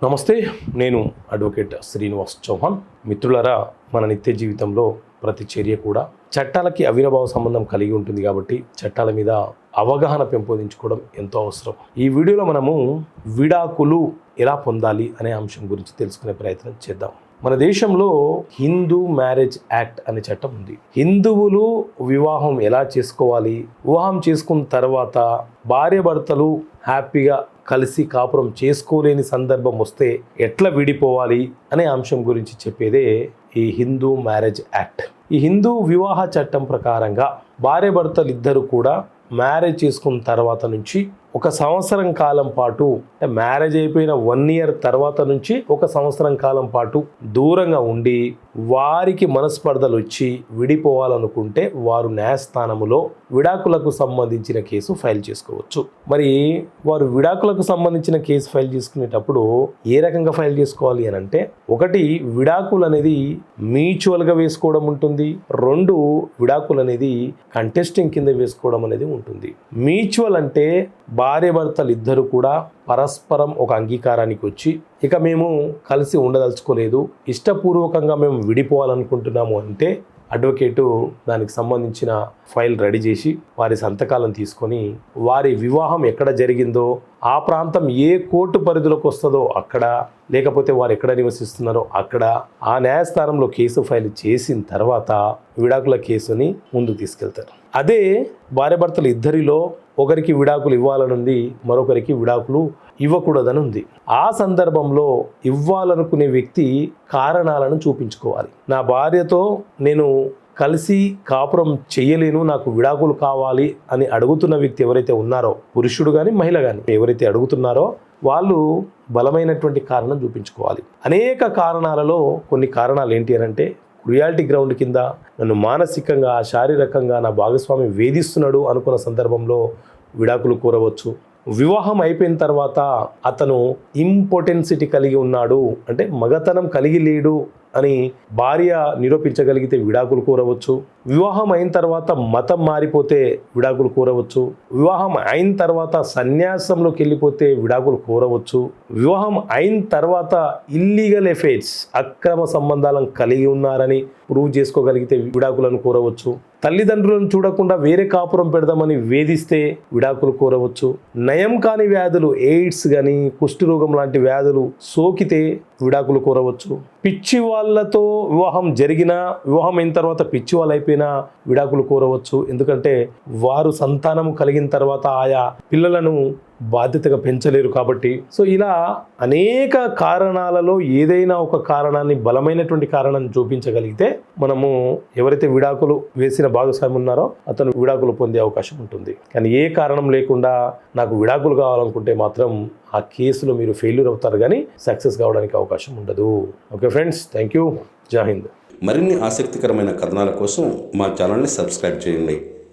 నమస్తే, నేను అడ్వకేట్ శ్రీనివాస్ చౌహాన్. మిత్రులారా, మన నిత్య జీవితంలో ప్రతి చర్య కూడా చట్టాలకి అవినాభావ సంబంధం కలిగి ఉంటుంది కాబట్టి చట్టాల మీద అవగాహన పెంపొందించుకోవడం ఎంతో అవసరం. ఈ వీడియోలో మనము విడాకులు ఎలా పొందాలి అనే అంశం గురించి తెలుసుకునే ప్రయత్నం చేద్దాం. మన దేశంలో హిందూ మ్యారేజ్ యాక్ట్ అనే చట్టం ఉంది. హిందువులు వివాహం ఎలా చేసుకోవాలి, వివాహం చేసుకున్న తర్వాత భార్యాభర్తలు హ్యాపీగా కలిసి కాపురం చేసుకోలేని సందర్భం వస్తే ఎట్లా విడిపోవాలి అనే అంశం గురించి చెప్పేదే ఈ హిందూ మ్యారేజ్ యాక్ట్. ఈ హిందూ వివాహ చట్టం ప్రకారంగా భార్యాభర్తలు ఇద్దరు కూడా మ్యారేజ్ చేసుకున్న తర్వాత నుంచి 1 సంవత్సరం కాలం పాటు, అంటే మ్యారేజ్ అయిపోయిన 1 year తర్వాత నుంచి 1 సంవత్సరం కాలం పాటు దూరంగా ఉండి వారికి మనస్పర్ధలు వచ్చి విడిపోవాలనుకుంటే వారు న్యాయస్థానములో విడాకులకు సంబంధించిన కేసు ఫైల్ చేసుకోవచ్చు. మరి వారు విడాకులకు సంబంధించిన కేసు ఫైల్ చేసుకునేటప్పుడు ఏ రకంగా ఫైల్ చేసుకోవాలి అని అంటే, 1 విడాకులు అనేది మ్యూచువల్గా వేసుకోవడం ఉంటుంది, 2 విడాకులు అనేది కంటెస్టింగ్ కింద వేసుకోవడం అనేది ఉంటుంది. మ్యూచువల్ అంటే భార్యాభర్తలు ఇద్దరు కూడా పరస్పరం ఒక అంగీకారానికి వచ్చి ఇక మేము కలిసి ఉండదలుచుకోలేదు, ఇష్టపూర్వకంగా మేము విడిపోవాలనుకుంటున్నాము అంటే అడ్వకేటు దానికి సంబంధించిన ఫైల్ రెడీ చేసి వారి సంతకాలను తీసుకొని వారి వివాహం ఎక్కడ జరిగిందో ఆ ప్రాంతం ఏ కోర్టు పరిధిలోకి వస్తుందో అక్కడ, లేకపోతే వారు ఎక్కడ నివసిస్తున్నారో అక్కడ ఆ న్యాయస్థానంలో కేసు ఫైల్ చేసిన తర్వాత విడాకుల కేసుని ముందుకు తీసుకెళ్తారు. అదే భార్యాభర్తలు ఇద్దరిలో ఒకరికి విడాకులు ఇవ్వాలనుంది, మరొకరికి విడాకులు ఇవ్వకూడదని ఉంది. ఆ సందర్భంలో ఇవ్వాలనుకునే వ్యక్తి కారణాలను చూపించుకోవాలి. నా భార్యతో నేను కలిసి కాపురం చెయ్యలేను, నాకు విడాకులు కావాలి అని అడుగుతున్న వ్యక్తి ఎవరైతే ఉన్నారో, పురుషుడు కానీ మహిళ కానీ ఎవరైతే అడుగుతున్నారో వాళ్ళు బలమైనటువంటి కారణం చూపించుకోవాలి. అనేక కారణాలలో కొన్ని కారణాలు ఏంటి అని అంటే, క్రుయాలిటీ గ్రౌండ్ కింద నన్ను మానసికంగా శారీరకంగా నా భాగస్వామి వేధిస్తున్నాడు అనుకున్న సందర్భంలో విడాకులు కోరవచ్చు. వివాహం అయిపోయిన తర్వాత అతను ఇంపార్టెన్సిటీ కలిగి ఉన్నాడు, అంటే మగతనం కలిగి లేడు అని భార్య నిరూపించగలిగితే విడాకులు కోరవచ్చు. వివాహం అయిన తర్వాత మతం మారిపోతే విడాకులు కోరవచ్చు. వివాహం అయిన తర్వాత సన్యాసంలోకి వెళ్ళిపోతే విడాకులు కోరవచ్చు. వివాహం అయిన తర్వాత ఇల్లీగల్ ఎఫైర్స్, అక్రమ సంబంధాలను కలిగి ఉన్నారని ప్రూవ్ చేసుకోగలిగితే విడాకులను కోరవచ్చు. తల్లిదండ్రులను చూడకుండా వేరే కాపురం పెడదామని వేధిస్తే విడాకులు కోరవచ్చు. నయం కాని వ్యాధులు, ఎయిడ్స్ కానీ కుష్ఠరోగం లాంటి వ్యాధులు సోకితే విడాకులు కోరవచ్చు. పిచ్చి వాళ్ళతో వివాహం జరిగినా, వివాహం అయిన తర్వాత పిచ్చి వాళ్ళు అయిపోయినా విడాకులు కోరవచ్చు. ఎందుకంటే వారు సంతానం కలిగిన తర్వాత ఆయా పిల్లలను బాధ్యతగా పెంచలేరు కాబట్టి. సో ఇలా అనేక కారణాలలో ఏదైనా ఒక కారణాన్ని, బలమైనటువంటి కారణాన్ని చూపించగలిగితే మనము ఎవరైతే విడాకులు వేసిన భాగస్వామి ఉన్నారో అతను విడాకులు పొందే అవకాశం ఉంటుంది. కానీ ఏ కారణం లేకుండా నాకు విడాకులు కావాలనుకుంటే మాత్రం ఆ కేసులో మీరు ఫెయిల్యూర్ అవుతారు కానీ సక్సెస్ కావడానికి అవకాశం ఉండదు. Okay friends, thank you. జై హింద్. మరిన్ని ఆసక్తికరమైన కథనాల కోసం మా ఛానల్ని సబ్స్క్రైబ్ చేయండి.